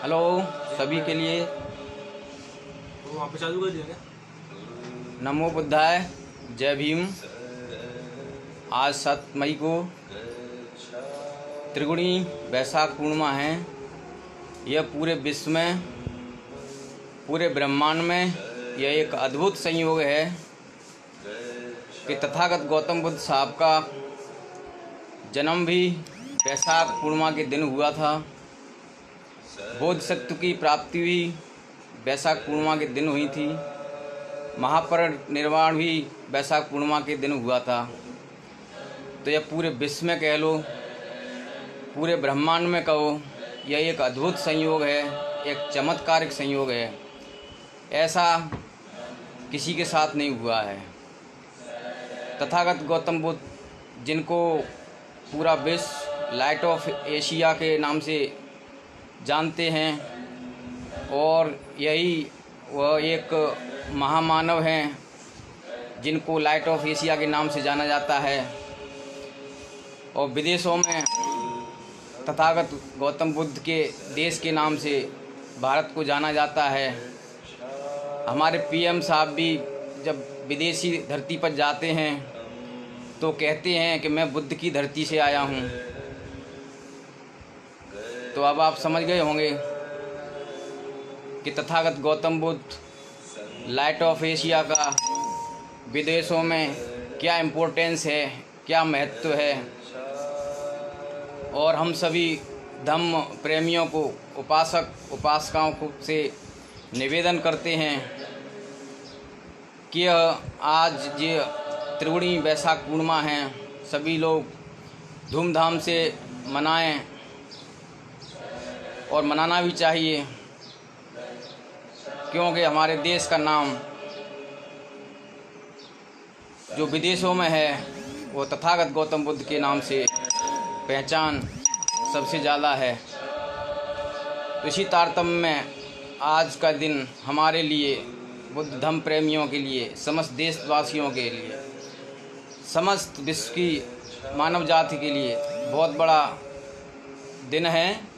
Hello सभी के लिए वहाँ पे चालू कर दिया क्या? नमो बुद्धाय, जय भीम। आज 7 मई को त्रिगुणी वैशाख पूर्णिमा है। यह पूरे विश्व में, पूरे ब्रह्मांड में यह एक अद्भुत संयोग है कि तथागत गौतम बुद्ध साहब का जन्म भी वैशाख पूर्णिमा के दिन हुआ था। बोधिसत्व की प्राप्ति भी वैशाख पूर्णिमा के दिन हुई थी। महापरिनिर्वाण भी वैशाख पूर्णिमा के दिन हुआ था। तो यह पूरे विश्व में कह लो, पूरे ब्रह्मांड में कहो, यह एक अद्भुत संयोग है, एक चमत्कारिक संयोग है। ऐसा किसी के साथ नहीं हुआ है। तथागत गौतम बुद्ध, जिनको पूरा विश्व लाइट ऑफ एशिया के नाम से जानते हैं, और यही वह एक महामानव हैं जिनको लाइट ऑफ एशिया के नाम से जाना जाता है। और विदेशों में तथागत गौतम बुद्ध के देश के नाम से भारत को जाना जाता है। हमारे पीएम साहब भी जब विदेशी धरती पर जाते हैं तो कहते हैं कि मैं बुद्ध की धरती से आया हूँ। तो अब आप समझ गए होंगे कि Tathagata Gautam Buddha light of Asia का विदेशों में क्या इम्पोर्टेंस है, क्या महत्व है। और हम सभी धम्म प्रेमियों को, उपासक उपासिकाओं को से निवेदन करते हैं कि आज ये त्रिगुणी वैशाख पूर्णिमा है, सभी लोग धूमधाम से मनाएं और मनाना भी चाहिए, क्योंकि हमारे देश का नाम जो विदेशों में है वो तथागत गौतम बुद्ध के नाम से पहचान सबसे ज़्यादा है। तो इसी तारतम्य में आज का दिन हमारे लिए, बुद्ध धम्म प्रेमियों के लिए, समस्त देशवासियों के लिए, समस्त विश्व की मानव जाति के लिए बहुत बड़ा दिन है,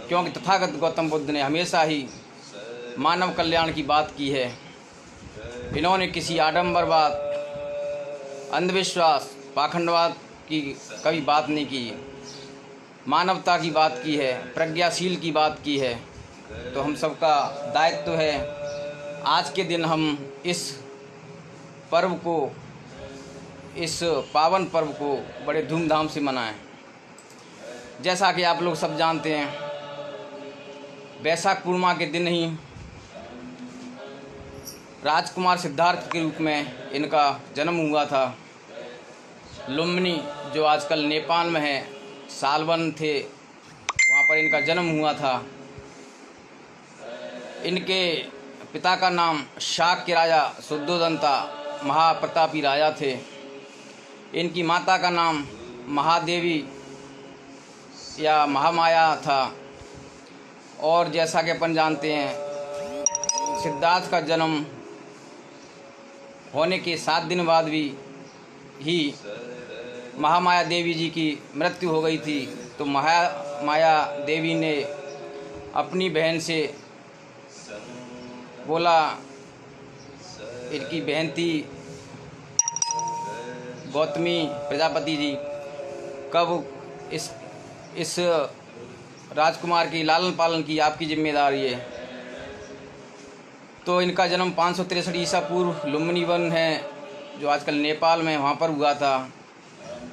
क्योंकि तथागत गौतम बुद्ध ने हमेशा ही मानव कल्याण की बात की है। इन्होंने किसी आडंबरवाद, अंधविश्वास, पाखंडवाद की कभी बात नहीं की, मानवता की बात की है, प्रज्ञाशील की बात की है। तो हम सबका दायित्व है आज के दिन हम इस पर्व को, इस पावन पर्व को बड़े धूमधाम से मनाएं। जैसा कि आप लोग सब जानते हैं, वैशाख पूर्णिमा के दिन ही राजकुमार सिद्धार्थ के रूप में इनका जन्म हुआ था। लुम्बिनी, जो आजकल नेपाल में है, सालवन थे, वहाँ पर इनका जन्म हुआ था। इनके पिता का नाम शाक के राजा शुद्धोधन था, महाप्रतापी राजा थे। इनकी माता का नाम महादेवी या महामाया था। और जैसा कि अपन जानते हैं, सिद्धार्थ का जन्म होने के 7 दिन बाद भी ही महामाया देवी जी की मृत्यु हो गई थी। तो महामाया देवी ने अपनी बहन से बोला, इनकी बहन थी गौतमी प्रजापति जी, कब इस राजकुमार की लालन पालन की आपकी जिम्मेदारी है। तो इनका जन्म 563 ईसा पूर्व लुम्बिनी वन है, जो आजकल नेपाल में, वहाँ पर हुआ था।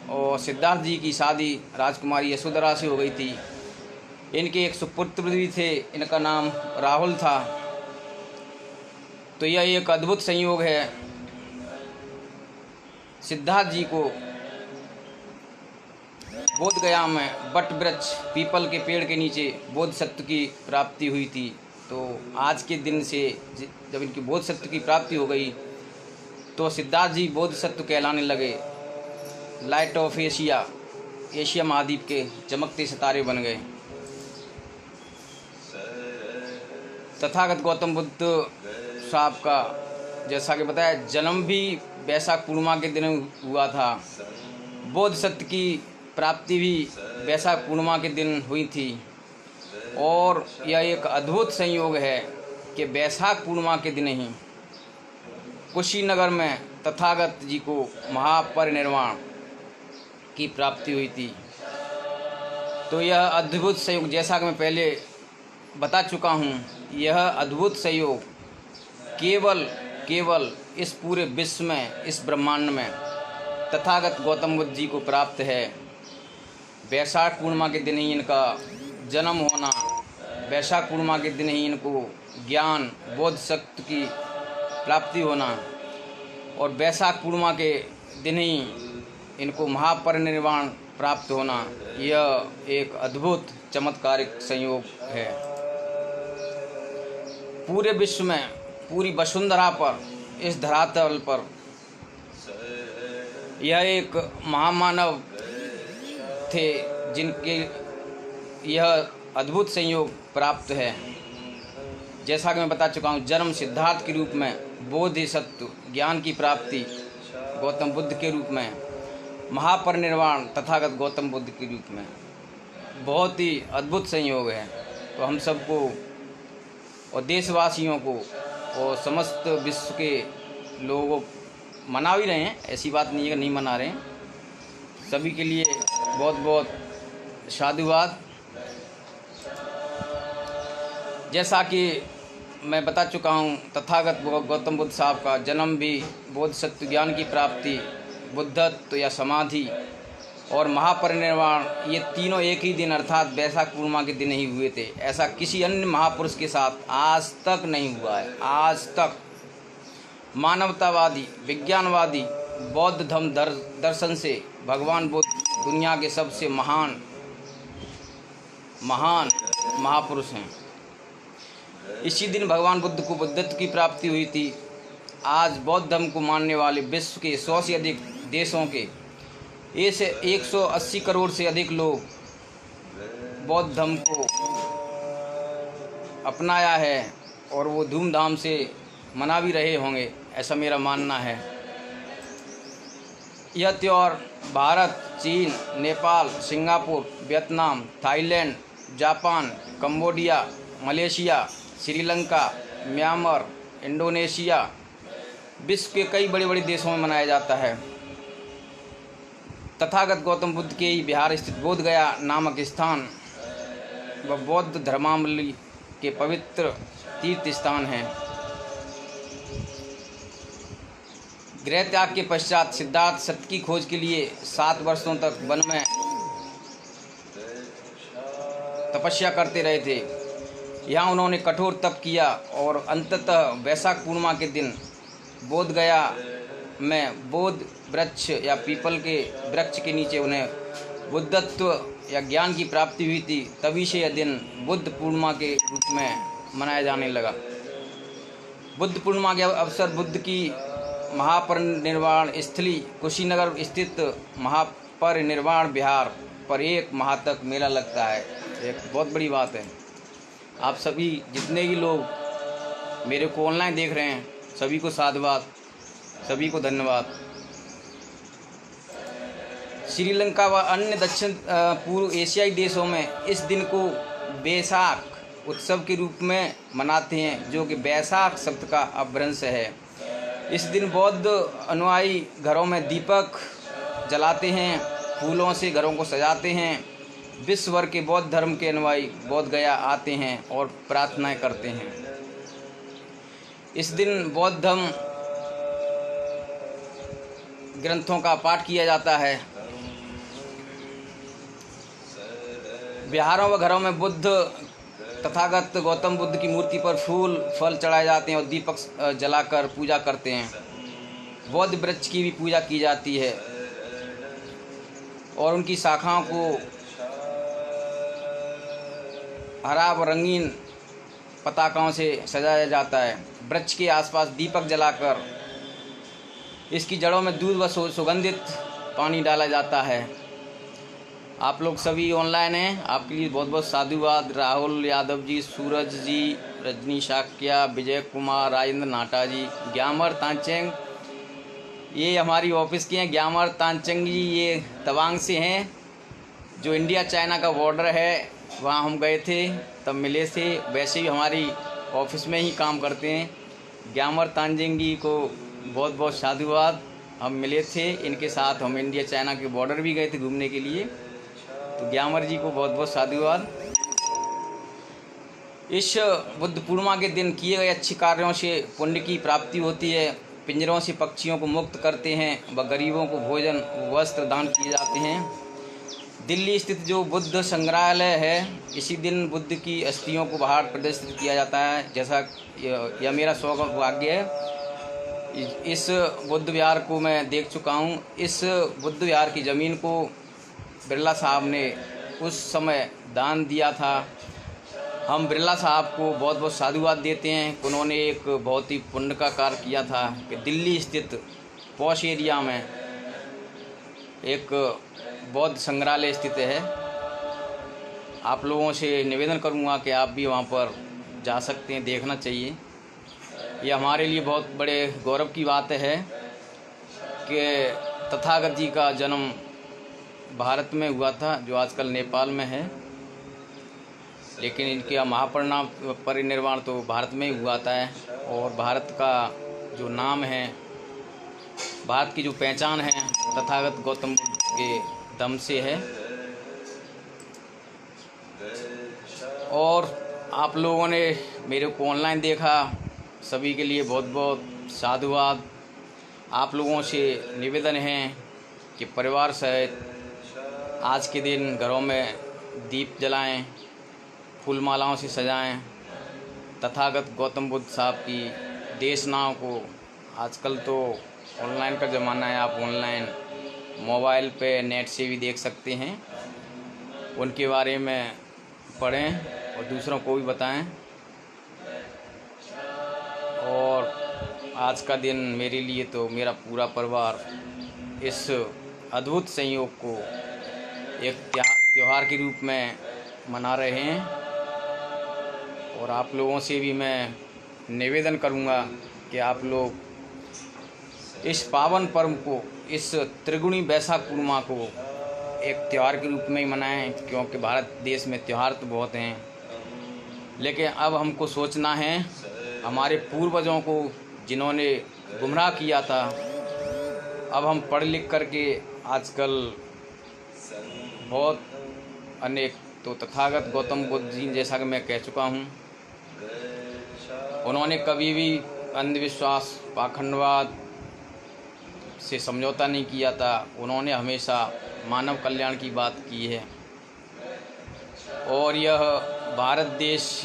और सिद्धार्थ जी की शादी राजकुमारी यशोधरा से हो गई थी। इनके एक सुपुत्र भी थे, इनका नाम राहुल था। तो यह एक अद्भुत संयोग है। सिद्धार्थ जी को बोध गया में बट वृक्ष, पीपल के पेड़ के नीचे बोधिसत्व की प्राप्ति हुई थी। तो आज के दिन से जब इनकी बोधिसत्व की प्राप्ति हो गई तो सिद्धार्थ जी बोधिसत्व कहलाने लगे। लाइट ऑफ एशिया, एशिया महाद्वीप के चमकते सितारे बन गए। तथागत गौतम बुद्ध साहब का, जैसा कि बताया, जन्म भी वैशाख पूर्णिमा के दिन हुआ था। बोधिसत्व की प्राप्ति भी वैशाख पूर्णिमा के दिन हुई थी। और यह एक अद्भुत संयोग है कि वैशाख पूर्णिमा के दिन ही कुशीनगर में तथागत जी को महापरिनिर्वाण की प्राप्ति हुई थी। तो यह अद्भुत संयोग, जैसा कि मैं पहले बता चुका हूँ, यह अद्भुत संयोग केवल इस पूरे विश्व में, इस ब्रह्मांड में तथागत गौतम बुद्ध जी को प्राप्त है। वैशाख पूर्णिमा के दिन ही इनका जन्म होना, वैशाख पूर्णिमा के दिन ही इनको ज्ञान बोध शक्ति की प्राप्ति होना और वैशाख पूर्णिमा के दिन ही इनको महापरिनिर्वाण प्राप्त होना, यह एक अद्भुत चमत्कारिक संयोग है। पूरे विश्व में, पूरी वसुंधरा पर, इस धरातल पर यह एक महामानव थे जिनके यह अद्भुत संयोग प्राप्त है। जैसा कि मैं बता चुका हूँ, जन्म सिद्धार्थ के रूप में, बोधिसत्व ज्ञान की प्राप्ति गौतम बुद्ध के रूप में, महापरिनिर्वाण तथागत गौतम बुद्ध के रूप में, बहुत ही अद्भुत संयोग है। तो हम सबको और देशवासियों को और समस्त विश्व के लोगों मना भी रहे हैं, ऐसी बात नहीं है कि नहीं मना रहे हैं, सभी के लिए बहुत बहुत साधुवाद। जैसा कि मैं बता चुका हूँ, तथागत गौतम बुद्ध साहब का जन्म भी बोधिसत्व ज्ञान की प्राप्ति, बुद्धत्व या समाधि और महापरिनिर्वाण, ये तीनों एक ही दिन अर्थात वैशाख पूर्णिमा के दिन ही हुए थे। ऐसा किसी अन्य महापुरुष के साथ आज तक नहीं हुआ है। आज तक मानवतावादी, विज्ञानवादी, बौद्ध धर्म दर्शन से भगवान बुद्ध दुनिया के सबसे महान महापुरुष हैं। इसी दिन भगवान बुद्ध को बुद्धत्व की प्राप्ति हुई थी। आज बौद्ध धर्म को मानने वाले विश्व के 100 से अधिक देशों के 180 करोड़ से अधिक लोग बौद्ध धर्म को अपनाया है और वो धूमधाम से मना भी रहे होंगे, ऐसा मेरा मानना है। यह त्यौहार भारत, चीन, Nepal, Singapore, Vietnam, Thailand, Japan, Cambodia, Malaysia, Sri Lanka, Myanmar, Indonesia, विश्व के कई बड़े बड़े देशों में मनाया जाता है। तथागत गौतम बुद्ध के ही बिहार स्थित बोध गया नामक स्थान व बौद्ध धर्मावलंबी के पवित्र तीर्थ स्थान है। गृह त्याग के पश्चात सिद्धार्थ सत्य की खोज के लिए 7 वर्षों तक वन में तपस्या करते रहे थे। यहाँ उन्होंने कठोर तप किया और अंततः वैशाख पूर्णिमा के दिन बोध गया में बोध वृक्ष या पीपल के वृक्ष के नीचे उन्हें बुद्धत्व या ज्ञान की प्राप्ति हुई थी। तभी से यह दिन बुद्ध पूर्णिमा के रूप में मनाया जाने लगा। बुद्ध पूर्णिमा के अवसर बुद्ध की महापरिनिर्वाण स्थली कुशीनगर स्थित महापरिनिर्वाण विहार पर 1 माह तक मेला लगता है। एक बहुत बड़ी बात है। आप सभी जितने भी लोग मेरे को ऑनलाइन देख रहे हैं, सभी को साधुवाद, सभी को धन्यवाद। श्रीलंका व अन्य दक्षिण पूर्व एशियाई देशों में इस दिन को वैशाख उत्सव के रूप में मनाते हैं, जो कि वैशाख शब्द का अपभ्रंश है। इस दिन बौद्ध अनुयायी घरों में दीपक जलाते हैं, फूलों से घरों को सजाते हैं। विश्व भर के बौद्ध धर्म के अनुयायी बोध गया आते हैं और प्रार्थनाएं करते हैं। इस दिन बौद्ध धर्म ग्रंथों का पाठ किया जाता है। विहारों व घरों में बुद्ध तथागत गौतम बुद्ध की मूर्ति पर फूल फल चढ़ाए जाते हैं और दीपक जलाकर पूजा करते हैं। बौद्ध वृक्ष की भी पूजा की जाती है और उनकी शाखाओं को हरा व रंगीन पताकाओं से सजाया जाता है। वृक्ष के आसपास दीपक जलाकर इसकी जड़ों में दूध व सुगंधित पानी डाला जाता है। आप लोग सभी ऑनलाइन हैं, आपके लिए बहुत बहुत साधुवाद। राहुल यादव जी, सूरज जी, रजनी शाक्या, विजय कुमार, राजेंद्र नाटा जी, ग्यामर तांचेंग, ये हमारी ऑफिस के हैं। ग्यामर तांचेंग जी ये तवांग से हैं, जो इंडिया चाइना का बॉर्डर है वहाँ हम गए थे, तब मिले थे। वैसे ही हमारी ऑफिस में ही काम करते हैं। ग्यामर तांजेंगी को बहुत बहुत साधुवाद। हम मिले थे इनके साथ, हम इंडिया चाइना के बॉर्डर भी गए थे घूमने के लिए। तो ग्यामर जी को बहुत बहुत साधुवाद। इस बुद्ध पूर्णिमा के दिन किए गए अच्छे कार्यों से पुण्य की प्राप्ति होती है। पिंजरों से पक्षियों को मुक्त करते हैं व गरीबों को भोजन वस्त्र दान किए जाते हैं। दिल्ली स्थित जो बुद्ध संग्रहालय है, इसी दिन बुद्ध की अस्थियों को बाहर प्रदर्शित किया जाता है। जैसा यह मेरा सौभाग्य है, इस बुद्ध विहार को मैं देख चुका हूँ। इस बुद्ध विहार की ज़मीन को बिरला साहब ने उस समय दान दिया था। हम बिरला साहब को बहुत बहुत साधुवाद देते हैं। उन्होंने एक बहुत ही पुण्य का कार्य किया था कि दिल्ली स्थित पॉश एरिया में एक बौद्ध संग्रहालय स्थित है। आप लोगों से निवेदन करूंगा कि आप भी वहां पर जा सकते हैं, देखना चाहिए। ये हमारे लिए बहुत बड़े गौरव की बात है कि तथागत जी का जन्म भारत में हुआ था, जो आजकल नेपाल में है, लेकिन इनके महापरिनिर्वाण तो भारत में ही हुआ था। और भारत का जो नाम है, भारत की जो पहचान है, तथागत गौतम बुद्ध के दम से है। और आप लोगों ने मेरे को ऑनलाइन देखा, सभी के लिए बहुत बहुत साधुवाद। आप लोगों से निवेदन है कि परिवार सहित आज के दिन घरों में दीप जलाएं, फूल मालाओं से सजाएं। तथागत गौतम बुद्ध साहब की देशनाओं को, आजकल तो ऑनलाइन का ज़माना है, आप ऑनलाइन मोबाइल पे नेट से भी देख सकते हैं। उनके बारे में पढ़ें और दूसरों को भी बताएं। और आज का दिन मेरे लिए तो मेरा पूरा परिवार इस अद्भुत संयोग को एक त्यौहार के रूप में मना रहे हैं। और आप लोगों से भी मैं निवेदन करूंगा कि आप लोग इस पावन पर्व को, इस त्रिगुणी वैशाख पूर्णिमा को एक त्यौहार के रूप में ही मनाएं। क्योंकि भारत देश में त्यौहार तो बहुत हैं, लेकिन अब हमको सोचना है हमारे पूर्वजों को जिन्होंने गुमराह किया था। अब हम पढ़ लिख करके आजकल बहुत अनेक, तो तथागत गौतम बुद्ध जी जैसा कि मैं कह चुका हूँ, उन्होंने कभी भी अंधविश्वास, पाखंडवाद से समझौता नहीं किया था। उन्होंने हमेशा मानव कल्याण की बात की है। और यह भारत देश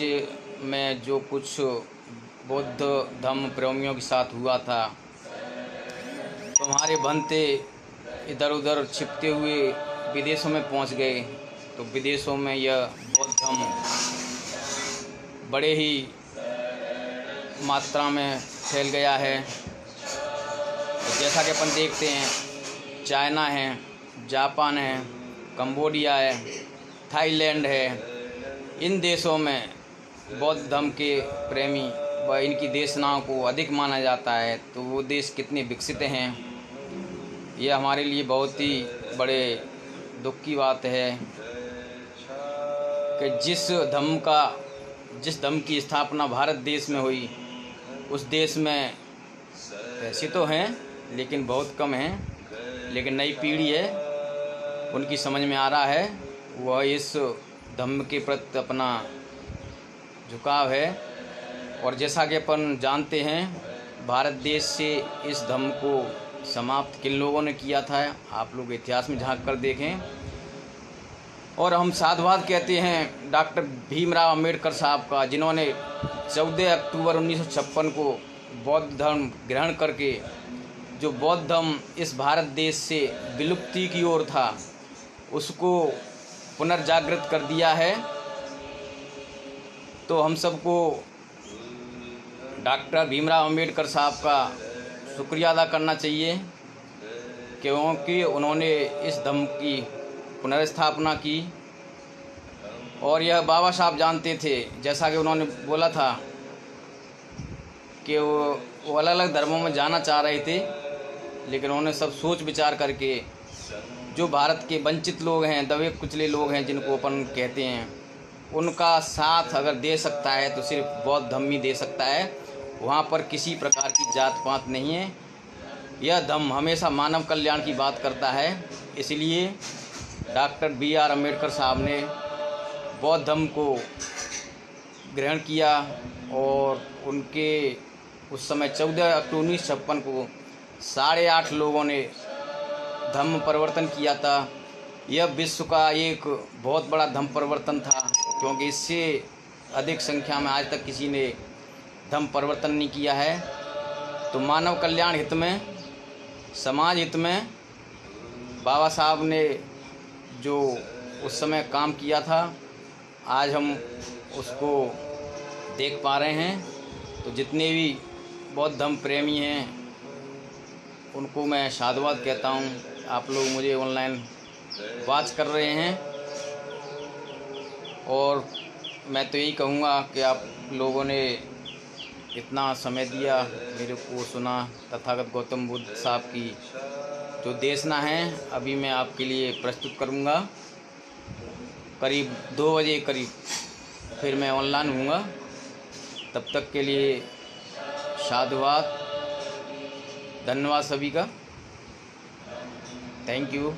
में जो कुछ बौद्ध धर्म प्रेमियों के साथ हुआ था, तो हमारे बनते इधर उधर छिपते हुए विदेशों में पहुंच गए। तो विदेशों में यह बौद्ध धर्म बड़े ही मात्रा में फैल गया है। जैसा कि अपन देखते हैं, चाइना है, जापान है, कंबोडिया है, थाईलैंड है, इन देशों में बौद्ध धर्म के प्रेमी व इनकी देशनाओं को अधिक माना जाता है। तो वो देश कितने विकसित हैं, यह हमारे लिए बहुत ही बड़े दुख की बात है कि जिस धर्म की स्थापना भारत देश में हुई, उस देश में ऐसे तो हैं लेकिन बहुत कम हैं। लेकिन नई पीढ़ी है, उनकी समझ में आ रहा है, वह इस धर्म के प्रति अपना झुकाव है। और जैसा कि अपन जानते हैं, भारत देश से इस धर्म को समाप्त किन लोगों ने किया था, आप लोग इतिहास में झांक कर देखें। और हम साधुवाद कहते हैं डॉक्टर भीमराव अंबेडकर साहब का, जिन्होंने 14 अक्टूबर 1956 को बौद्ध धर्म ग्रहण करके जो बौद्ध धर्म इस भारत देश से विलुप्ति की ओर था, उसको पुनर्जागृत कर दिया है। तो हम सबको डॉक्टर भीमराव अंबेडकर साहब का शुक्रिया अदा करना चाहिए, क्योंकि उन्होंने इस धर्म की पुनर्स्थापना की। और यह बाबा साहब जानते थे, जैसा कि उन्होंने बोला था कि वो अलग अलग धर्मों में जाना चाह रहे थे, लेकिन उन्होंने सब सोच विचार करके जो भारत के वंचित लोग हैं, दबे कुचले लोग हैं, जिनको अपन कहते हैं, उनका साथ अगर दे सकता है तो सिर्फ बौद्ध धम्म ही दे सकता है। वहाँ पर किसी प्रकार की जात पात नहीं है। यह धम्म हमेशा मानव कल्याण की बात करता है। इसलिए डॉक्टर B.R. अम्बेडकर साहब ने बौद्ध धम्म को ग्रहण किया और उनके उस समय 14 अक्टूबर 1956 को 8.5 लोगों ने धम्म परिवर्तन किया था। यह विश्व का एक बहुत बड़ा धम्म परिवर्तन था, क्योंकि इससे अधिक संख्या में आज तक किसी ने धम्म परिवर्तन नहीं किया है। तो मानव कल्याण हित में, समाज हित में बाबा साहब ने जो उस समय काम किया था, आज हम उसको देख पा रहे हैं। तो जितने भी बौद्ध धम्म प्रेमी हैं उनको मैं साधुवाद कहता हूँ। आप लोग मुझे ऑनलाइन वॉच कर रहे हैं और मैं तो यही कहूँगा कि आप लोगों ने इतना समय दिया, मेरे को सुना। तथागत गौतम बुद्ध साहब की जो देशना है अभी मैं आपके लिए प्रस्तुत करूँगा। करीब 2 बजे करीब फिर मैं ऑनलाइन हूँगा। तब तक के लिए साधुवाद, धन्यवाद सभी का। Thank you.